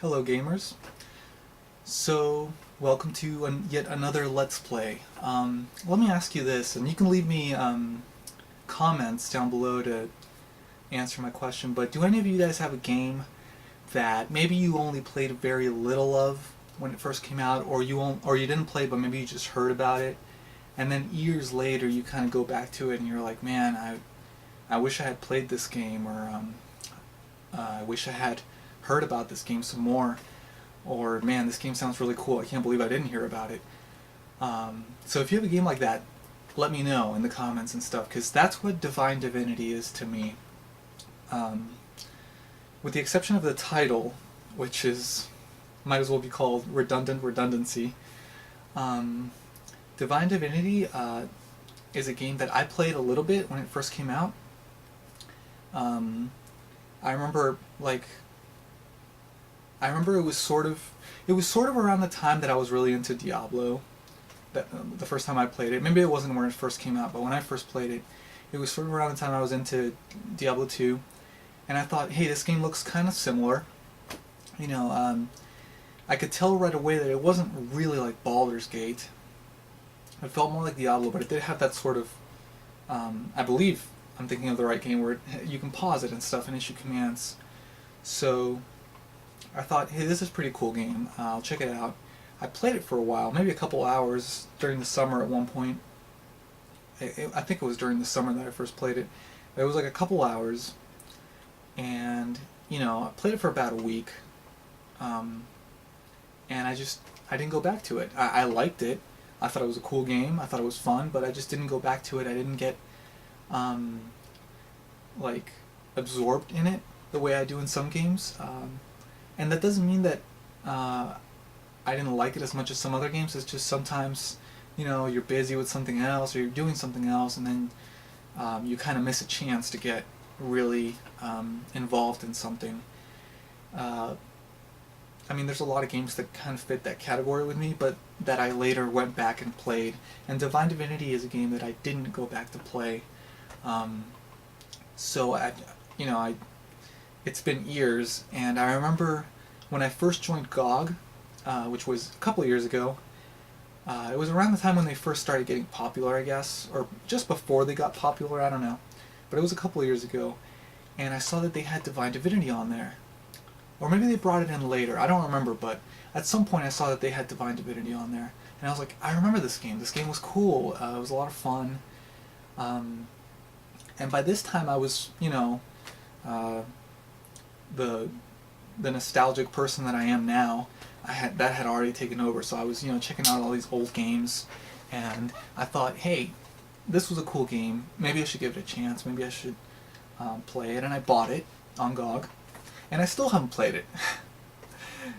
Hello gamers. So, welcome to yet another Let's Play. Let me ask you this, and you can leave me comments down below to answer my question, but do any of you guys have a game that maybe you only played very little of when it first came out, or you didn't play but maybe you just heard about it, and then years later you kind of go back to it and you're like, man, I wish I had played this game, or I wish I had heard about this game some more, or man, this game sounds really cool, I can't believe I didn't hear about it. So if you have a game like that, let me know in the comments and stuff, because that's what Divine Divinity is to me. Um, with the exception of the title, which is might as well be called redundant redundancy. Um, Divine Divinity is a game that I played a little bit when it first came out. I remember it was sort of around the time that I was really into Diablo. That the first time I played it, maybe it wasn't when it first came out, but when I first played it, it was sort of around the time I was into Diablo 2, and I thought, hey, this game looks kind of similar. You know, I could tell right away that it wasn't really like Baldur's Gate. It felt more like Diablo, but it did have that sort of, I believe I'm thinking of the right game, where you can pause it and stuff and issue commands. So I thought, hey, this is a pretty cool game. I'll check it out. I played it for a while, maybe a couple hours during the summer at one point. I think it was during the summer that I first played it. It was like a couple hours, and you know, I played it for about a week, and I didn't go back to it. I liked it. I thought it was a cool game. I thought it was fun, but I just didn't go back to it. I didn't get um, like absorbed in it the way I do in some games. And that doesn't mean that I didn't like it as much as some other games. It's just sometimes, you know, you're busy with something else or you're doing something else, and then you kind of miss a chance to get really involved in something. I mean, there's a lot of games that kind of fit that category with me, but that I later went back and played. And Divine Divinity is a game that I didn't go back to play. So you know, it's been years, and I remember when I first joined GOG, which was a couple of years ago. It was around the time when they first started getting popular, I guess, or just before they got popular, I don't know. But it was a couple of years ago, and I saw that they had Divine Divinity on there. Or maybe they brought it in later, I don't remember, but at some point I saw that they had Divine Divinity on there. And I was like, I remember this game. This game was cool. It was a lot of fun. And by this time I was, you know, the nostalgic person that I am now. That had already taken over, so I was, you know, checking out all these old games, and I thought, hey, this was a cool game. Maybe I should give it a chance. Maybe I should play it, and I bought it on GOG, and I still haven't played it.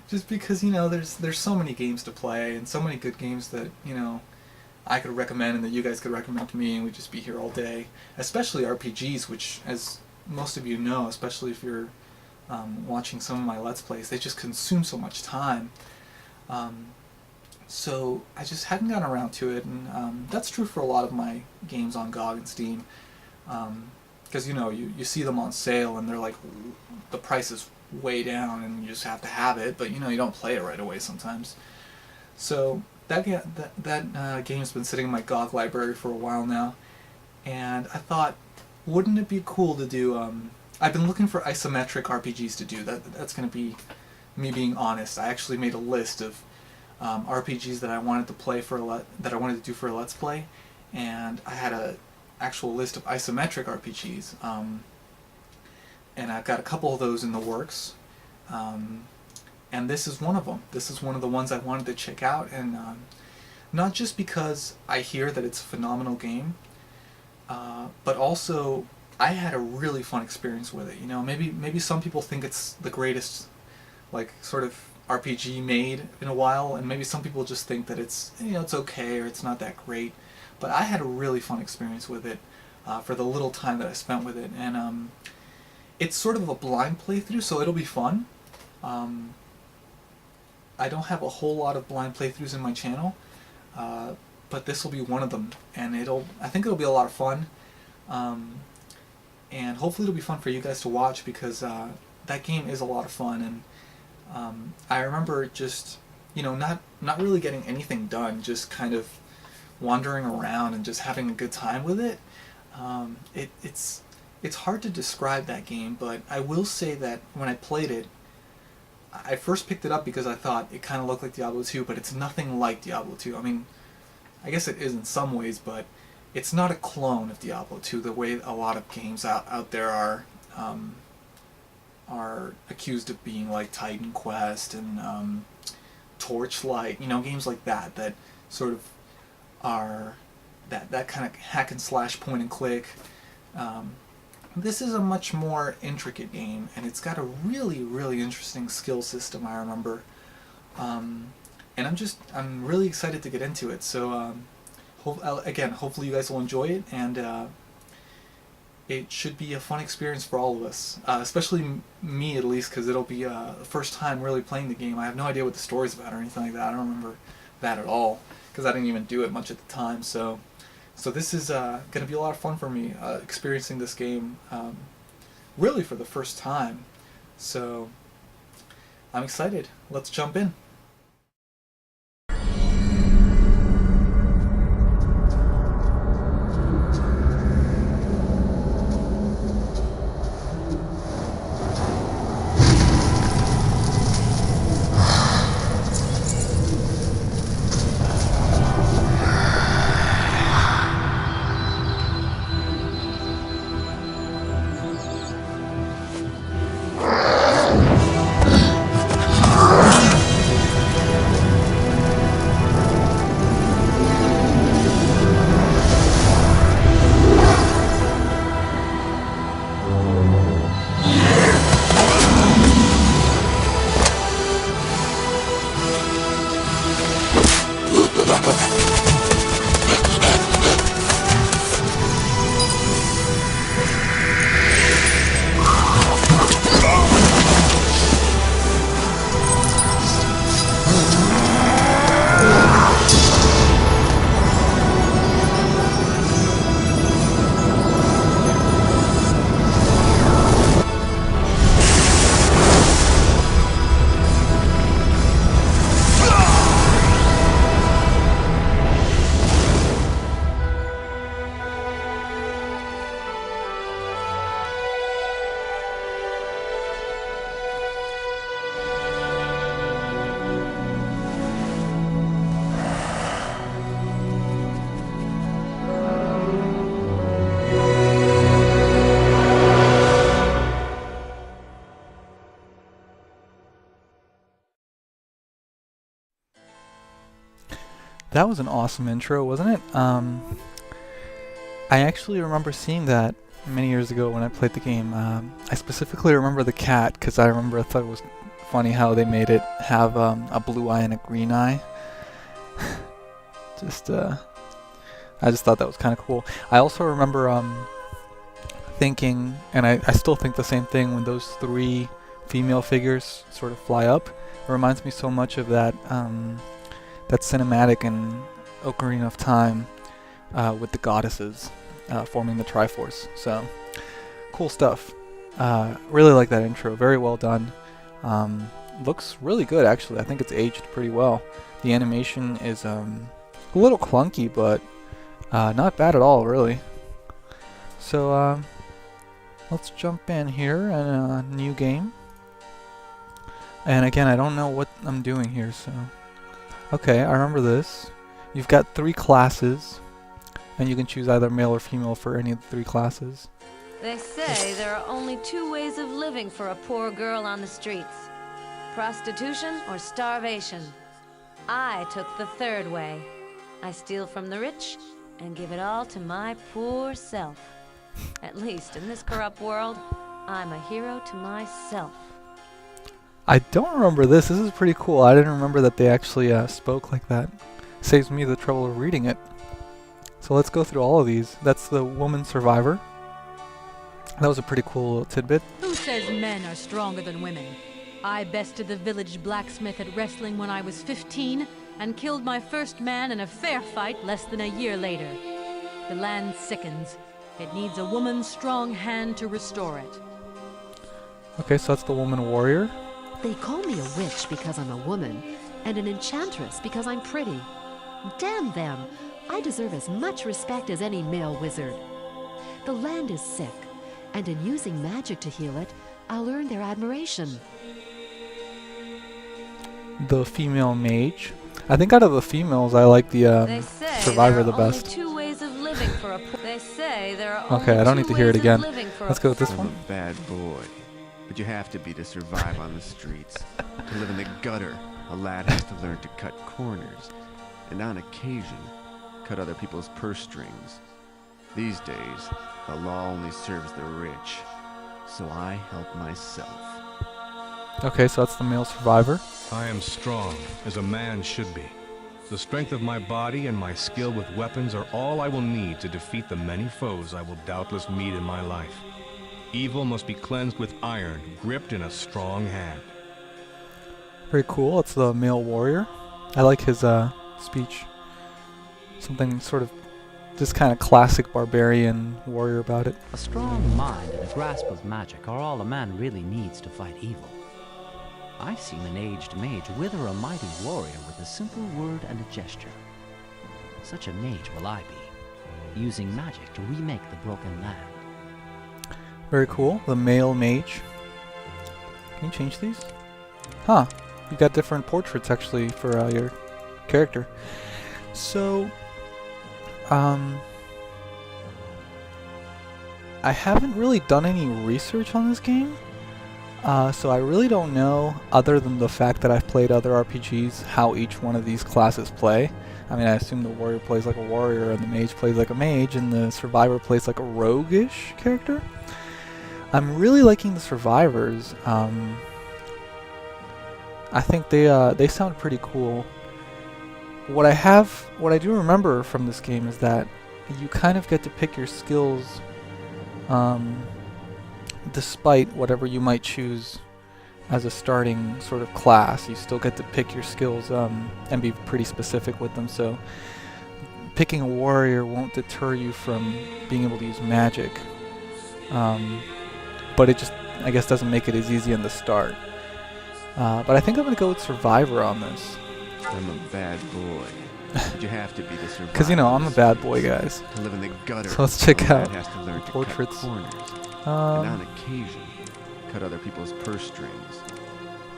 Just because, you know, there's so many games to play and so many good games that, you know, I could recommend and that you guys could recommend to me, and we'd just be here all day. Especially RPGs, which, as most of you know, especially if you're watching some of my Let's Plays, they just consume so much time. So I just hadn't gotten around to it, and that's true for a lot of my games on GOG and Steam. Because, you know, you see them on sale and they're like, the price is way down and you just have to have it, but you know, you don't play it right away sometimes. So that game's been sitting in my GOG library for a while now, and I thought, wouldn't it be cool to do, I've been looking for isometric RPGs to do. That's going to be me being honest. I actually made a list of RPGs that I wanted to play that I wanted to do for a Let's Play, and I had a actual list of isometric RPGs, and I've got a couple of those in the works, and this is one of them. This is one of the ones I wanted to check out, and not just because I hear that it's a phenomenal game, but also I had a really fun experience with it. You know, maybe some people think it's the greatest, like, sort of RPG made in a while, and maybe some people just think that it's, you know, it's okay or it's not that great. But I had a really fun experience with it for the little time that I spent with it, and it's sort of a blind playthrough, so it'll be fun. I don't have a whole lot of blind playthroughs in my channel, but this will be one of them, and I think it'll be a lot of fun. And hopefully it'll be fun for you guys to watch, because that game is a lot of fun, and I remember just, not really getting anything done, just kind of wandering around and just having a good time with it. It's hard to describe that game, but I will say that when I played it, I first picked it up because I thought it kind of looked like Diablo 2, but it's nothing like Diablo 2. I mean, I guess it is in some ways, but it's not a clone of Diablo 2 the way a lot of games out there are accused of being, like Titan Quest and Torchlight, games like that sort of are that kind of hack and slash point and click. This is a much more intricate game, and it's got a really, really interesting skill system, I remember. And I'm really excited to get into it. So, again, hopefully you guys will enjoy it, and it should be a fun experience for all of us, especially me at least, because it'll be the first time really playing the game. I have no idea what the story's about or anything like that. I don't remember that at all, because I didn't even do it much at the time. So this is going to be a lot of fun for me, experiencing this game really for the first time. So I'm excited. Let's jump in. That was an awesome intro, wasn't it? I actually remember seeing that many years ago when I played the game. I specifically remember the cat because I thought it was funny how they made it have a blue eye and a green eye. I just thought that was kind of cool. I also remember thinking, and I still think the same thing, when those three female figures sort of fly up. It reminds me so much of that cinematic in Ocarina of Time with the goddesses forming the Triforce. So, cool stuff. Really like that intro. Very well done. Looks really good, actually. I think it's aged pretty well. The animation is a little clunky, but not bad at all, really. So, let's jump in here in a new game. And again, I don't know what I'm doing here, so... Okay, I remember this. You've got 3 classes, and you can choose either male or female for any of the 3 classes. They say there are only 2 ways of living for a poor girl on the streets: prostitution or starvation. I took the 3rd way. I steal from the rich and give it all to my poor self. At least in this corrupt world, I'm a hero to myself. I don't remember this. This is pretty cool. I didn't remember that they actually spoke like that. Saves me the trouble of reading it. So let's go through all of these. That's the woman survivor. That was a pretty cool little tidbit. Who says men are stronger than women? I bested the village blacksmith at wrestling when I was 15 and killed my first man in a fair fight less than a year later. The land sickens. It needs a woman's strong hand to restore it. Okay, so that's the woman warrior. They call me a witch because I'm a woman, and an enchantress because I'm pretty. Damn them! I deserve as much respect as any male wizard. The land is sick, and in using magic to heal it, I'll earn their admiration. The female mage. I think out of the females, I like the They say survivor there the are best. only two ways of living for a They say there are Okay, only I don't two need to hear it ways of again. living for Let's a go with this I'm one. a bad boy, but you have to be to survive on the streets. To live in the gutter, a lad has to learn to cut corners, and on occasion, cut other people's purse strings. These days, the law only serves the rich, so I help myself. Okay, so that's the male survivor. I am strong, as a man should be. The strength of my body and my skill with weapons are all I will need to defeat the many foes I will doubtless meet in my life. Evil must be cleansed with iron, gripped in a strong hand. Very cool. It's the male warrior. I like his speech. Something sort of just kind of classic barbarian warrior about it. A strong mind and a grasp of magic are all a man really needs to fight evil. I've seen an aged mage wither a mighty warrior with a simple word and a gesture. Such a mage will I be, using magic to remake the broken land. Very cool. The male mage. Can you change these? Huh. You got different portraits actually for your character. So, I haven't really done any research on this game. So I really don't know, other than the fact that I've played other RPGs, how each one of these classes play. I mean, I assume the warrior plays like a warrior, and the mage plays like a mage, and the survivor plays like a roguish character. I'm really liking the survivors. I think they sound pretty cool. What I do remember from this game is that you kind of get to pick your skills, despite whatever you might choose as a starting sort of class. You still get to pick your skills and be pretty specific with them. So picking a warrior won't deter you from being able to use magic. But it just, I guess, doesn't make it as easy in the start. But I think I'm going to go with survivor on this. I'm a bad boy, but you have to be to survive. Because, you know, I'm a bad boy, guys. To live in the gutter, So let's check a lad out has to learn to portraits. cut corners, and on occasion, cut other people's purse strings.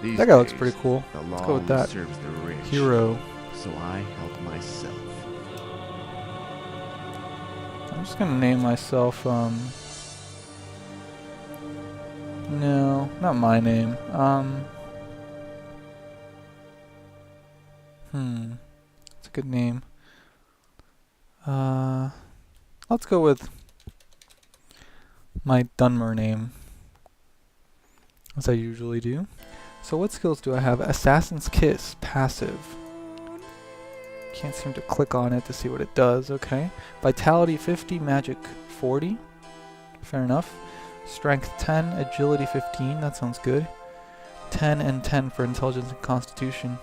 These That guy looks days, pretty cool. The Let's law go with only that. serves the rich, Hero. so I help myself. I'm just going to name myself, no, not my name. It's a good name. Let's go with my Dunmer name, as I usually do. So what skills do I have? Assassin's Kiss, passive. Can't seem to click on it to see what it does. Okay. Vitality 50, magic 40. Fair enough. Strength 10, agility 15. That sounds good. 10 and 10 for intelligence and constitution.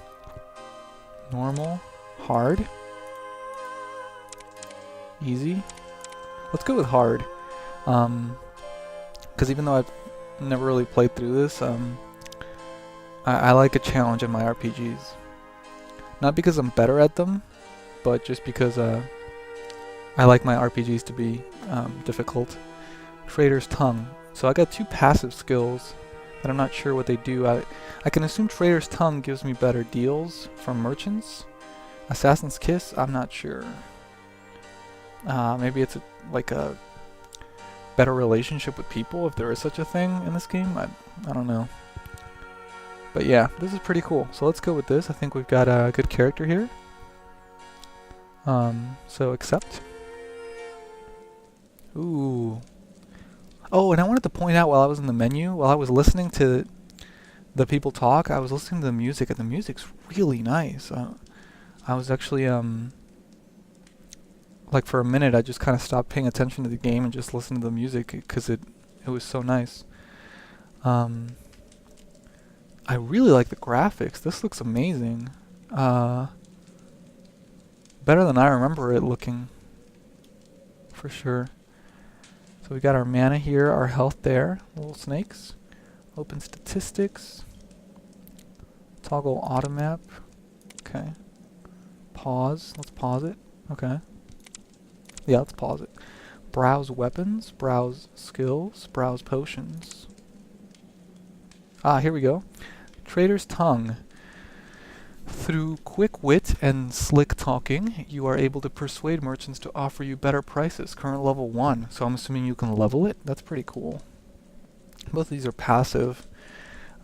Normal. Hard. Easy. Let's go with hard. Because even though I've never really played through this, I like a challenge in my RPGs. Not because I'm better at them, but just because I like my RPGs to be difficult. Trader's Tongue. So I got two passive skills that I'm not sure what they do. I can assume Trader's Tongue gives me better deals from merchants. Assassin's Kiss, I'm not sure. Maybe it's like a better relationship with people, if there is such a thing in this game. I don't know. But yeah, this is pretty cool. So let's go with this. I think we've got a good character here. So accept. Ooh. Oh, and I wanted to point out while I was in the menu, while I was listening to the people talk, I was listening to the music, and the music's really nice. I was actually, like for a minute, I just kind of stopped paying attention to the game and just listened to the music because it was so nice. I really like the graphics. This looks amazing. Better than I remember it looking, for sure. So we got our mana here, our health there, little snakes. Open statistics. Toggle auto map. Okay. Pause. Let's pause it. Okay. Yeah, let's pause it. Browse weapons. Browse skills. Browse potions. Ah, here we go. Trader's tongue. Through quick wit and slick talking, you are able to persuade merchants to offer you better prices. Current level 1, so I'm assuming you can level it. That's pretty cool. Both of these are passive.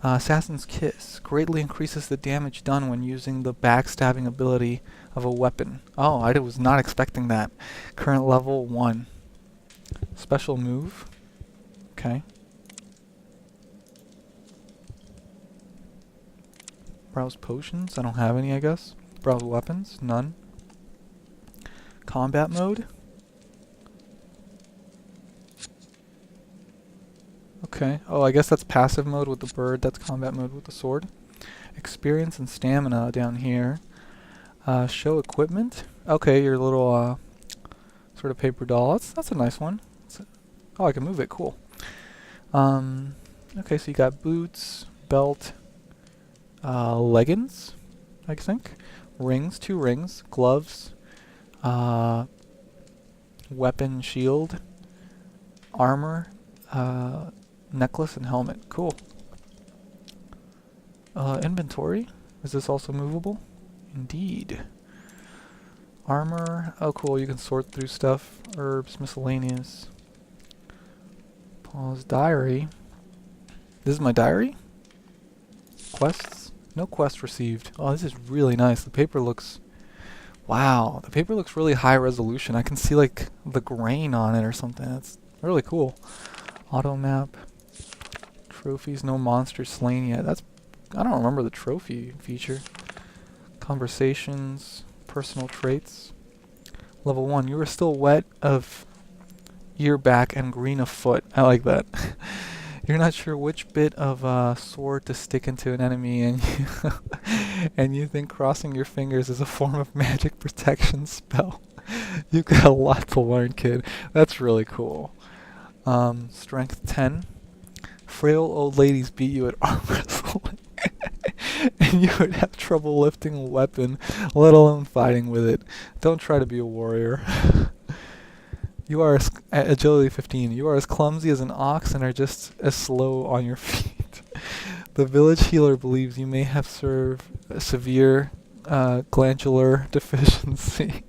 Assassin's Kiss greatly increases the damage done when using the backstabbing ability of a weapon. Oh, I was not expecting that. Current level 1. Special move. Okay. Browse potions. I don't have any, I guess. Browse weapons. None. Combat mode. Okay. Oh, I guess that's passive mode with the bird. That's combat mode with the sword. Experience and stamina down here. Show equipment. Okay, your little sort of paper doll. That's a nice one. Oh, I can move it. Cool. Okay, so you got boots, belt, leggings, I think. Rings, 2 rings, gloves, weapon, shield, armor, necklace, and helmet. Cool. Inventory. Is this also movable? Indeed. Armor. Oh, cool. You can sort through stuff. Herbs, miscellaneous. Pause. Diary. This is my diary? Quests? No quest received. Oh, this is really nice. The paper looks... Wow. The paper looks really high resolution. I can see, like, the grain on it or something. That's really cool. Auto map. Trophies. No monsters slain yet. That's... I don't remember the trophy feature. Conversations. Personal traits. Level 1. You are still wet of ear, back, and green of foot. I like that. You're not sure which bit of sword to stick into an enemy, and you, and you think crossing your fingers is a form of magic protection spell. You've got a lot to learn, kid. That's really cool. Strength 10. Frail old ladies beat you at arm wrestling. And you would have trouble lifting a weapon, let alone fighting with it. Don't try to be a warrior. You are agility 15. You are as clumsy as an ox and are just as slow on your feet. The village healer believes you may have a severe glandular deficiency.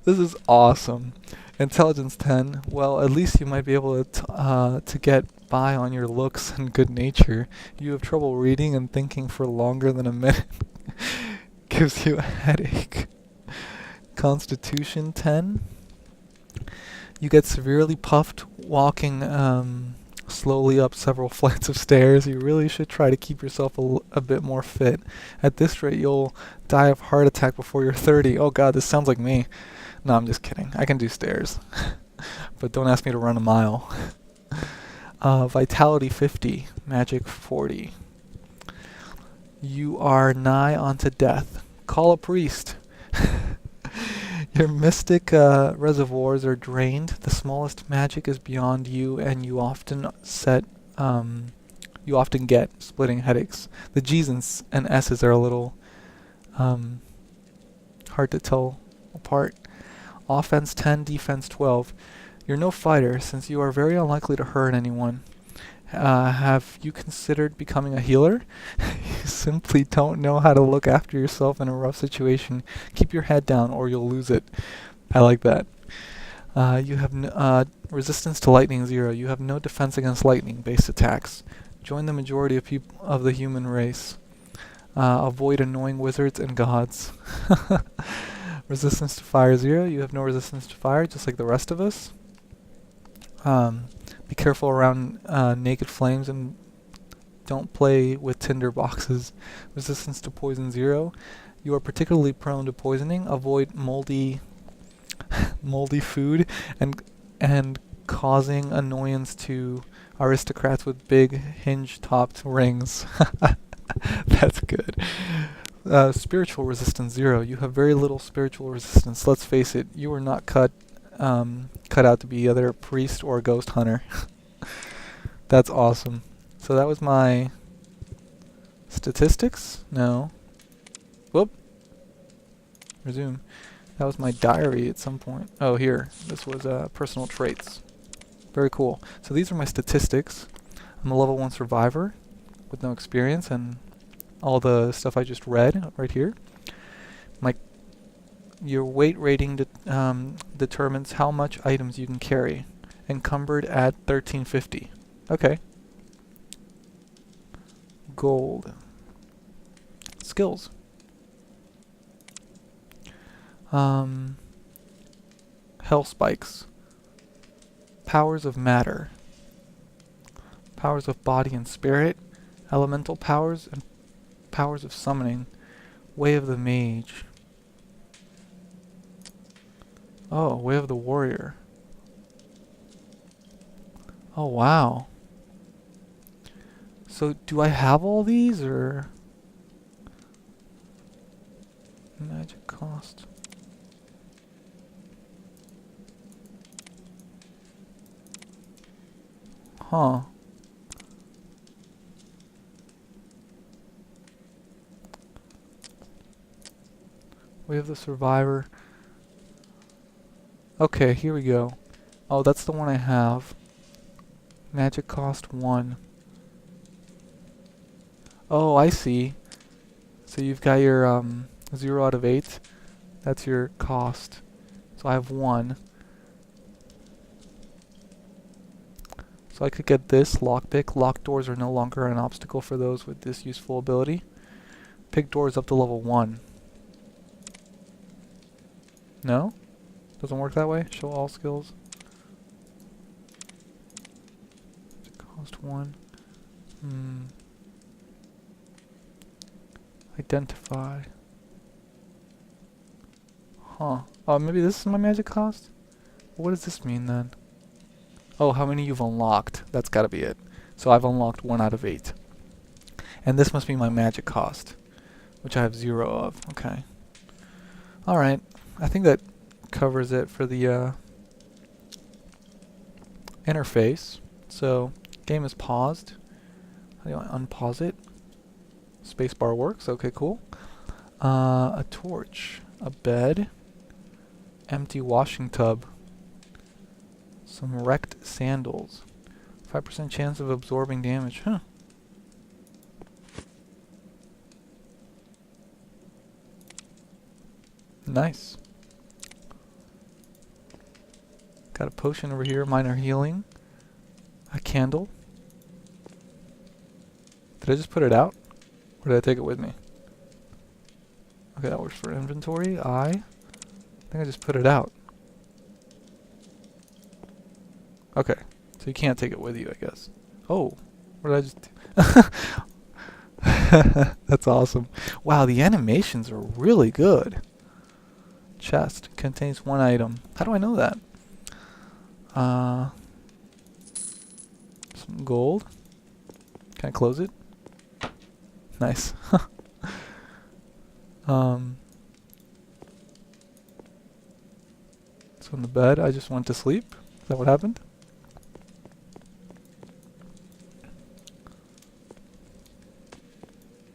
This is awesome. Intelligence 10. Well, at least you might be able to get by on your looks and good nature. You have trouble reading and thinking for longer than a minute. Gives you a headache. Constitution 10. You get severely puffed walking slowly up several flights of stairs. You really should try to keep yourself a bit more fit. At this rate, you'll die of heart attack before you're 30. Oh god, this sounds like me. No, I'm just kidding. I can do stairs. But don't ask me to run a mile. Vitality 50. Magic 40. You are nigh unto death. Call a priest. Your mystic reservoirs are drained. The smallest magic is beyond you, and you often get splitting headaches. The G's and S's are a little hard to tell apart. Offense 10, defense 12. You're no fighter, since you are very unlikely to hurt anyone. Have you considered becoming a healer? You simply don't know how to look after yourself in a rough situation. Keep your head down or you'll lose it. I like that. You have resistance to lightning 0. You have no defense against lightning-based attacks. Join the majority of of the human race. Avoid annoying wizards and gods. Resistance to fire 0. You have no resistance to fire, just like the rest of us. Be careful around naked flames and don't play with tinder boxes. Resistance to poison 0. You are particularly prone to poisoning. Avoid moldy food and causing annoyance to aristocrats with big hinge-topped rings. That's good. Spiritual resistance 0. You have very little spiritual resistance. Let's face it, you are not cut out to be either a priest or a ghost hunter. That's awesome. So that was my Statistics? No. Whoop. Resume. That was my diary at some point. Oh, here. This was personal traits. Very cool. So these are my statistics. I'm a level 1 survivor with no experience and all the stuff I just read right here. Your weight rating determines how much items you can carry. Encumbered at 1350. Okay. Gold. Skills. Hell spikes. Powers of matter. Powers of body and spirit. Elemental powers and powers of summoning. Way of the mage. Oh, Way of the Warrior. Oh, wow. So, do I have all these, or... Magic cost. Huh. Way of the Survivor. Okay, here we go. Oh, that's the one I have. Magic cost 1. Oh, I see. So you've got your 0 out of 8. That's your cost. So I have 1. So I could get this lockpick. Locked doors are no longer an obstacle for those with this useful ability. Pick doors up to level 1. No? Doesn't work that way? Show all skills. Cost 1. Identify. Huh. Oh, maybe this is my magic cost? What does this mean then? Oh, how many you've unlocked. That's gotta be it. So I've unlocked 1 out of 8. And this must be my magic cost, which I have 0 of. Okay. Alright. I think that covers it for the interface. So, game is paused. How do I unpause it? Spacebar works. Okay, cool. A torch. A bed. Empty washing tub. Some wrecked sandals. 5% chance of absorbing damage. Huh. Nice. Got a potion over here. Minor healing. A candle. Did I just put it out? Or did I take it with me? Okay, that works for inventory. I think I just put it out. Okay, so you can't take it with you, I guess. Oh, what did I just do? That's awesome. Wow, the animations are really good. Chest contains 1 item. How do I know that? Some gold. Can I close it? Nice. So in the bed, I just went to sleep. Is that what happened?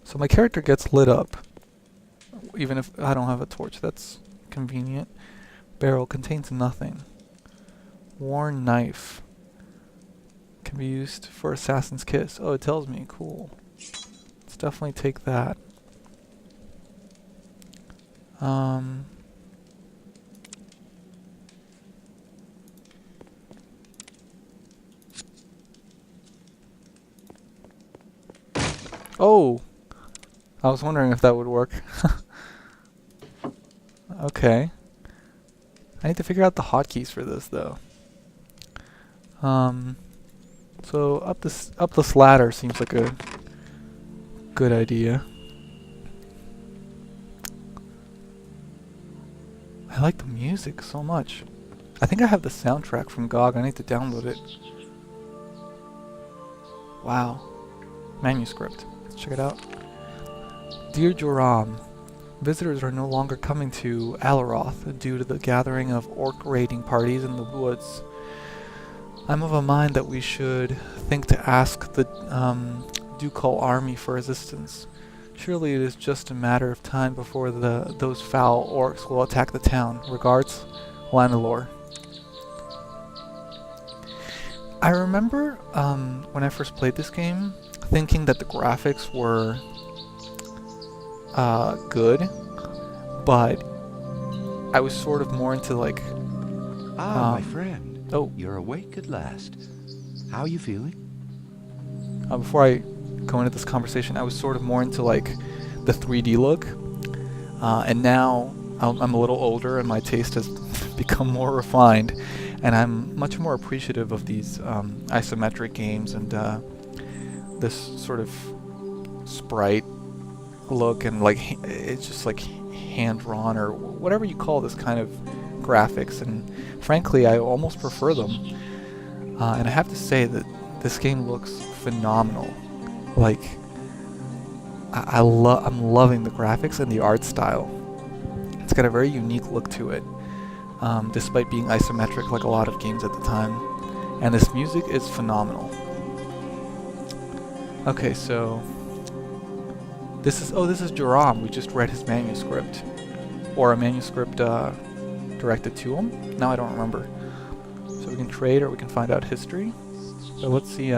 So my character gets lit up, even if I don't have a torch. That's convenient. Barrel contains nothing. Worn knife. Can be used for Assassin's Kiss. Oh, it tells me. Cool. Let's definitely take that. Oh! I was wondering if that would work. Okay. I need to figure out the hotkeys for this, though. So up this ladder seems like a good idea. I like the music so much. I think I have the soundtrack from GOG. I need to download it. Wow. Manuscript. Let's check it out. Dear Joram, visitors are no longer coming to Alaroth due to the gathering of orc raiding parties in the woods. I'm of a mind that we should think to ask the do call army for resistance. Surely it is just a matter of time before those foul orcs will attack the town. Regards, Lanelore. I remember when I first played this game, thinking that the graphics were good, but I was sort of more into like... my friend. Oh. You're awake at last. How are you feeling? Before I go into this conversation, I was sort of more into like the 3D look, and now I'm a little older and my taste has become more refined, and I'm much more appreciative of these isometric games and this sort of sprite look, and like it's just like hand-drawn or whatever you call this kind of graphics, and frankly I almost prefer them. And I have to say that this game looks phenomenal. Like I'm loving the graphics and the art style. It's got a very unique look to it, despite being isometric like a lot of games at the time. And this music is phenomenal. Okay, so this is Joram. We just read his manuscript, or a manuscript directed to him. Now I don't remember. So we can trade or we can find out history. So let's see.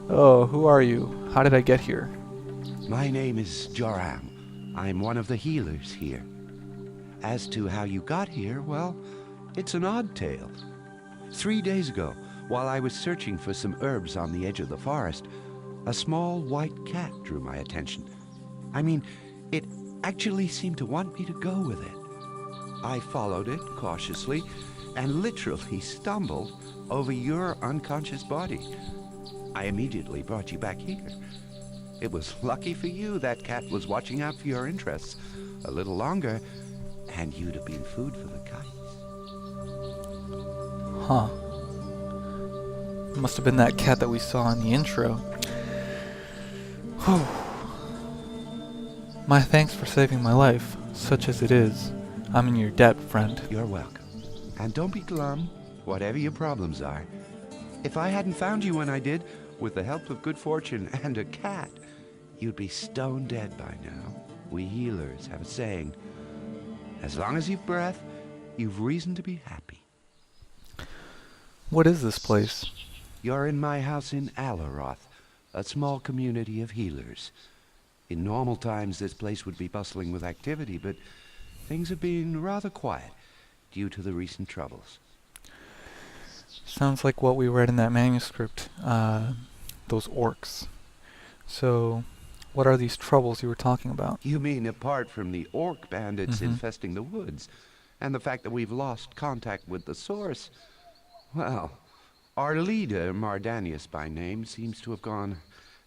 Oh, who are you? How did I get here? My name is Joram. I'm one of the healers here. As to how you got here, well, it's an odd tale. 3 days ago, while I was searching for some herbs on the edge of the forest, a small white cat drew my attention. I mean, it actually seemed to want me to go with it. I followed it cautiously and literally stumbled over your unconscious body. I immediately brought you back here. It was lucky for you that cat was watching out for your interests. A little longer, and you'd have been food for the kites. Huh. Must have been that cat that we saw in the intro. Whew. My thanks for saving my life, such as it is. I'm in your debt, friend. You're welcome. And don't be glum, whatever your problems are. If I hadn't found you when I did, with the help of good fortune and a cat, you'd be stone dead by now. We healers have a saying, as long as you've breath, you've reason to be happy. What is this place? You're in my house in Alaroth, a small community of healers. In normal times, this place would be bustling with activity, but things have been rather quiet due to the recent troubles. Sounds like what we read in that manuscript, those orcs. So, what are these troubles you were talking about? You mean apart from the orc bandits infesting the woods, and the fact that we've lost contact with the source? Well, our leader, Mardanius by name, seems to have gone,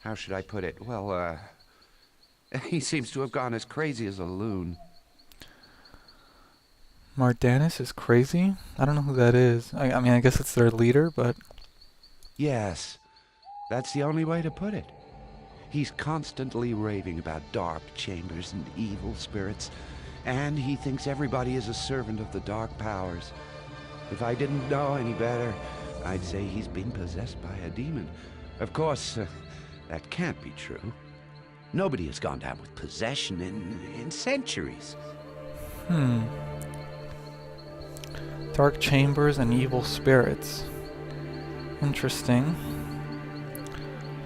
how should I put it? Well, he seems to have gone as crazy as a loon. Mardanus is crazy? I don't know who that is. I mean, I guess it's their leader, but... Yes, that's the only way to put it. He's constantly raving about dark chambers and evil spirits, and he thinks everybody is a servant of the dark powers. If I didn't know any better, I'd say he's been possessed by a demon. Of course, that can't be true. Nobody has gone down with possession in centuries. Dark chambers and evil spirits. Interesting.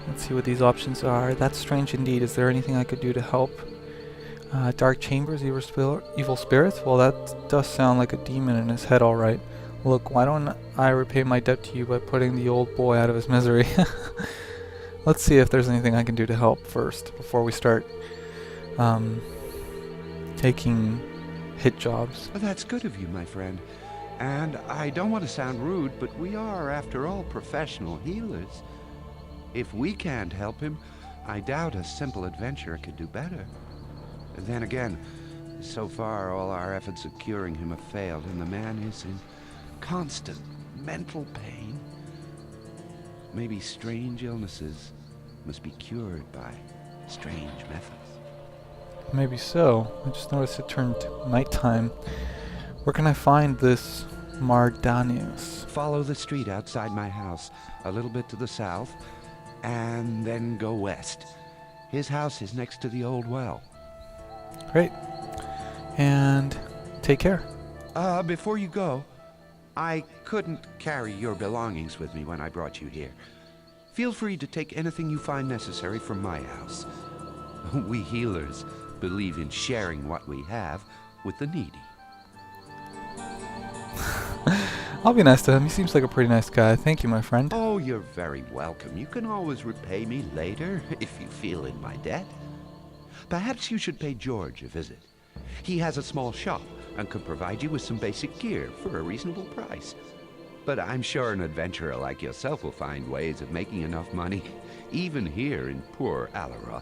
Let's see what these options are. That's strange indeed. Is there anything I could do to help? Dark chambers, evil spirits? Well, that does sound like a demon in his head, alright. Look, why don't I repay my debt to you by putting the old boy out of his misery? Let's see if there's anything I can do to help first, before we start taking hit jobs. Well, that's good of you, my friend. And I don't want to sound rude, but we are, after all, professional healers. If we can't help him, I doubt a simple adventurer could do better. Then again, so far all our efforts at curing him have failed, and the man is in constant mental pain. Maybe strange illnesses must be cured by strange methods. Maybe so. I just noticed it turned nighttime. Where can I find this Mardanius? Follow the street outside my house, a little bit to the south, and then go west. His house is next to the old well. Great. And take care. Before you go, I couldn't carry your belongings with me when I brought you here. Feel free to take anything you find necessary from my house. We healers believe in sharing what we have with the needy. I'll be nice to him. He seems like a pretty nice guy. Thank you, my friend. Oh, you're very welcome. You can always repay me later if you feel in my debt. Perhaps you should pay George a visit. He has a small shop and can provide you with some basic gear for a reasonable price. But I'm sure an adventurer like yourself will find ways of making enough money, even here in poor Alaroth.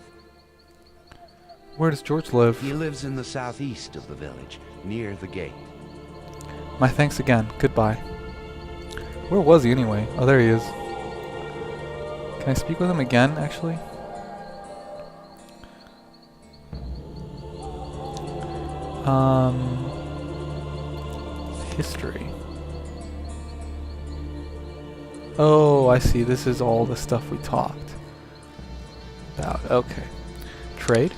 Where does George live? He lives in the southeast of the village, near the gate. My thanks again. Goodbye. Where was he anyway? Oh, there he is. Can I speak with him again, actually? History. Oh, I see. This is all the stuff we talked about. Okay. Trade.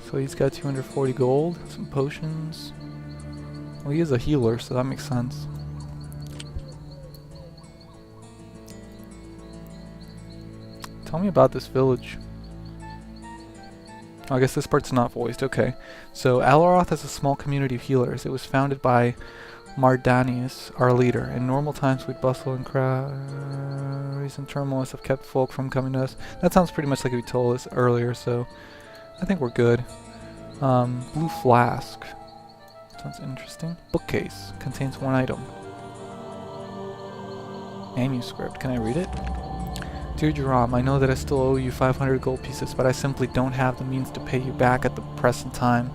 So he's got 240 gold, some potions. Well, he is a healer, so that makes sense. Tell me about this village. Oh, I guess this part's not voiced. Okay. So Alaroth has a small community of healers. It was founded by Mardanius, our leader. In normal times, we'd bustle and cries and turmoils have kept folk from coming to us. That sounds pretty much like we told us earlier, so I think we're good. Blue flask. Sounds interesting. Bookcase. Contains one item. Manuscript. Can I read it? Dear Jerome, I know that I still owe you 500 gold pieces, but I simply don't have the means to pay you back at the present time.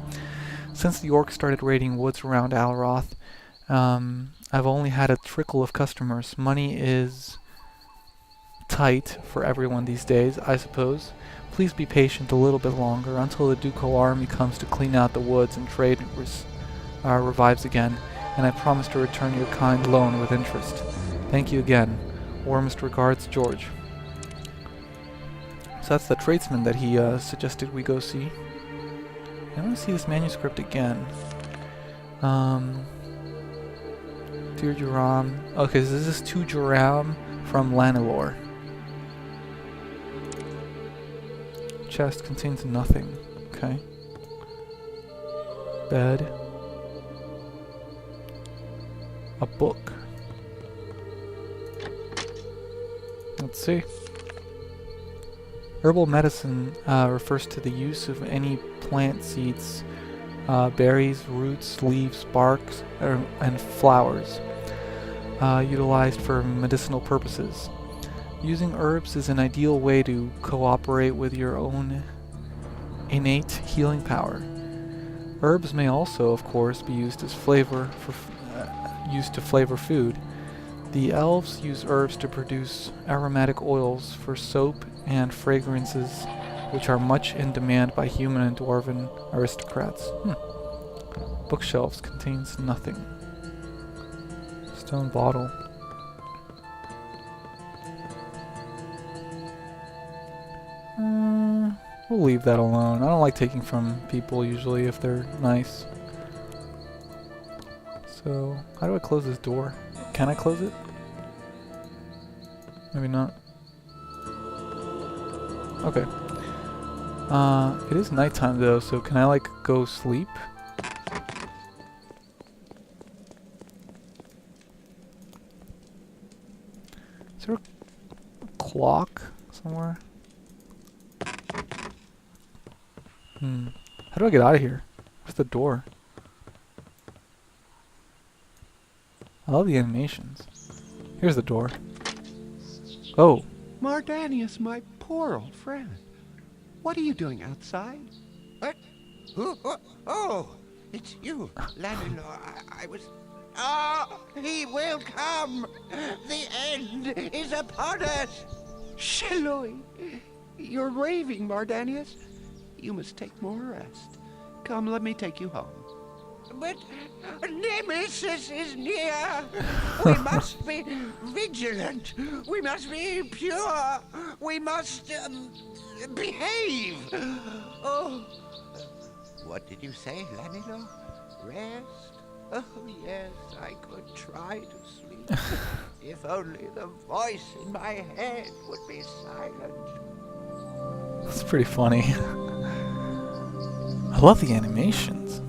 Since the orcs started raiding woods around Alaroth, I've only had a trickle of customers. Money is tight for everyone these days, I suppose. Please be patient a little bit longer until the ducal army comes to clean out the woods and trade revives again, and I promise to return your kind loan with interest. Thank you again. Warmest regards, George. So that's the tradesman that he suggested we go see. I want to see this manuscript again. Dear Jerome. Okay, so this is to Jerome from Lanilor. Chest contains nothing. Okay. Bed. A book. Let's see. Herbal medicine refers to the use of any plant seeds, berries, roots, leaves, barks, and flowers, utilized for medicinal purposes. Using herbs is an ideal way to cooperate with your own innate healing power. Herbs may also, of course, be used as used to flavor food. The elves use herbs to produce aromatic oils for soap and fragrances, which are much in demand by human and dwarven aristocrats. Bookshelves contains nothing. Stone bottle. We'll leave that alone. I don't like taking from people usually if they're nice. So, how do I close this door? Can I close it? Maybe not. Okay. It is nighttime though, so can I like go sleep? Is there a clock somewhere? How do I get out of here? Where's the door? I love the animations. Here's the door. Oh. Mardanius, my poor old friend. What are you doing outside? What? Who? Oh, it's you, Lanilor. I was... Oh, he will come! The end is upon us! Shaloi! You're raving, Mardanius. You must take more rest. Come, let me take you home. But Nemesis is near. We must be vigilant. We must be pure. We must behave. Oh, what did you say, Lanilo? Rest? Oh, yes, I could try to sleep. If only the voice in my head would be silent. That's pretty funny. I love the animations.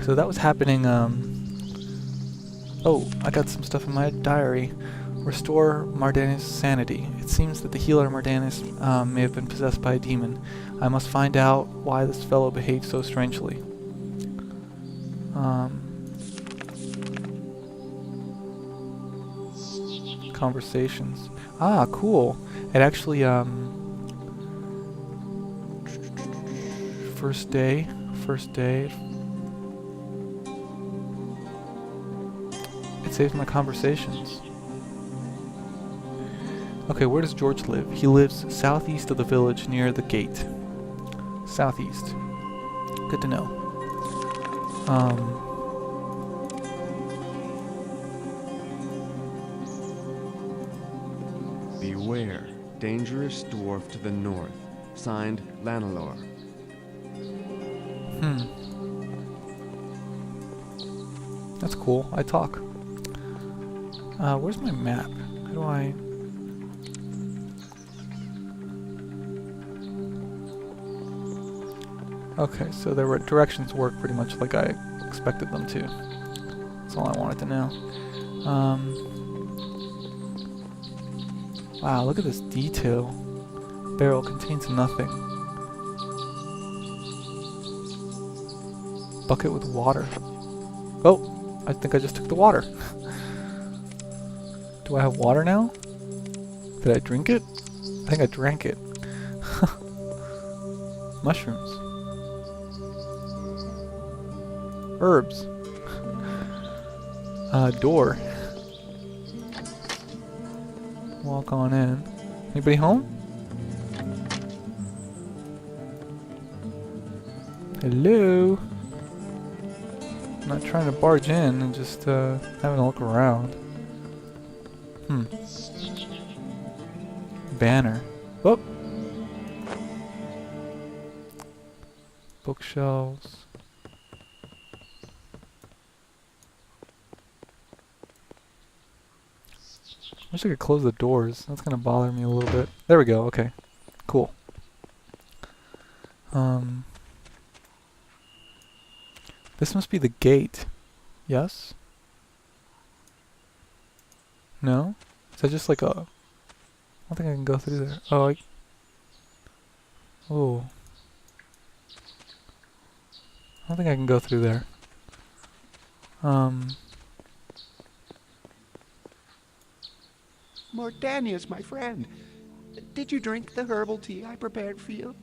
So that was happening, oh, I got some stuff in my diary. Restore Mardanus' sanity. It seems that the healer Mardanus may have been possessed by a demon. I must find out why this fellow behaved so strangely. Conversations. Ah, cool. It actually, first day. It saves my conversations. Okay, where does George live? He lives southeast of the village near the gate. Southeast. Good to know. Beware, dangerous dwarf to the north. Signed, Lanelor. That's cool. I talk. Where's my map? How do I... Okay, so their directions work pretty much like I expected them to. That's all I wanted to know. Wow, look at this detail. Barrel contains nothing. Bucket with water. Oh! I think I just took the water. Do I have water now? Did I drink it? I think I drank it. Mushrooms. Herbs. Door. Walk on in. Anybody home? Hello? I'm not trying to barge in and just having a look around. Banner. Oh! Bookshelves. I wish I could close the doors. That's gonna bother me a little bit. There we go. Okay. Cool. This must be the gate. Yes? No? Is that just like a... I don't think I can go through there. Oh, oh. I don't think I can go through there. Mordanius, my friend. Did you drink the herbal tea I prepared for you?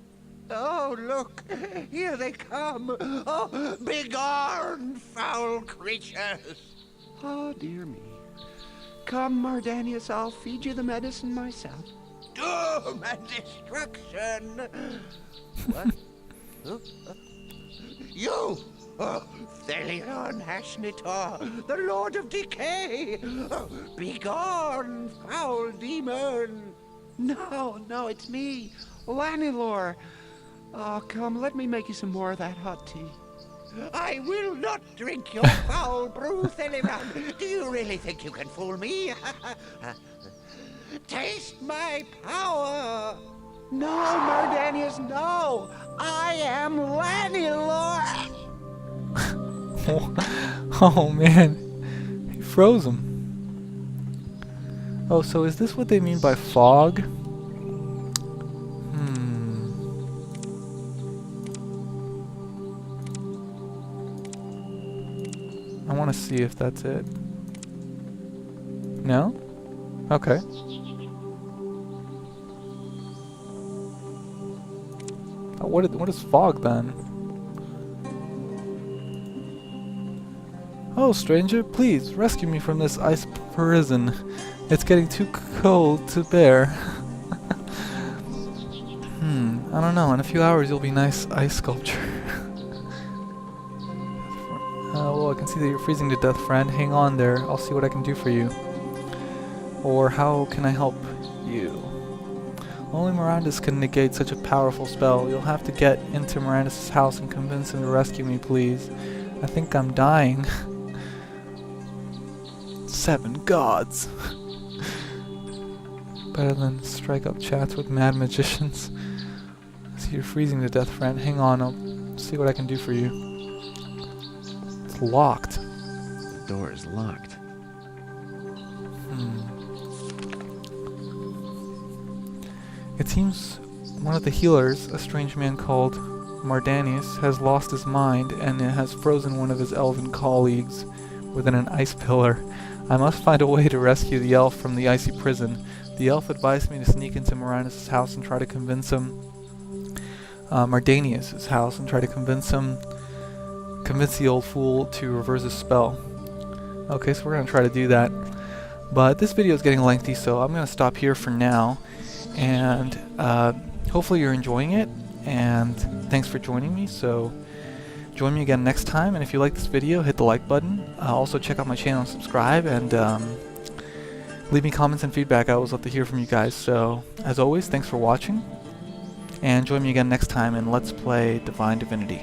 Oh, look! Here they come! Oh, begone, foul creatures! Oh, dear me. Come, Mardanius, I'll feed you the medicine myself. Doom and destruction! What? Huh? You! Oh, Thelion Ashnitor, the Lord of Decay! Oh, begone, foul demon! No, it's me, Lanilor. Oh, come, let me make you some more of that hot tea. I will not drink your foul brew, Thelion. Do you really think you can fool me? Taste my power! No, Mardanius, no! I am Lanilor! Oh man, he froze him. Oh, so is this what they mean by fog? I want to see if that's it. No? Okay. What is fog then? Oh, stranger, please rescue me from this ice prison. It's getting too cold to bear. I don't know. In a few hours, you'll be nice ice sculpture. I can see that you're freezing to death, friend. Hang on there. I'll see what I can do for you. Or how can I help you? Only Mirandus can negate such a powerful spell. You'll have to get into Mirandus' house and convince him to rescue me, please. I think I'm dying. 7 gods. Better than strike up chats with mad magicians. I see you're freezing to death, friend. Hang on, I'll see what I can do for you. It's locked. The door is locked. It seems one of the healers, a strange man called Mardanius, has lost his mind and has frozen one of his elven colleagues within an ice pillar. I must find a way to rescue the elf from the icy prison. The elf advised me to sneak into Mirandus' house and try to convince him, Mardanius' house, and try to convince the old fool to reverse his spell. Okay, so we're going to try to do that. But this video is getting lengthy, so I'm going to stop here for now. And hopefully you're enjoying it, and thanks for joining me. So join me again next time, and if you like this video, hit the like button. Also check out my channel and subscribe, and leave me comments and feedback. I always love to hear from you guys. So as always, thanks for watching, and join me again next time, and let's play Divine Divinity.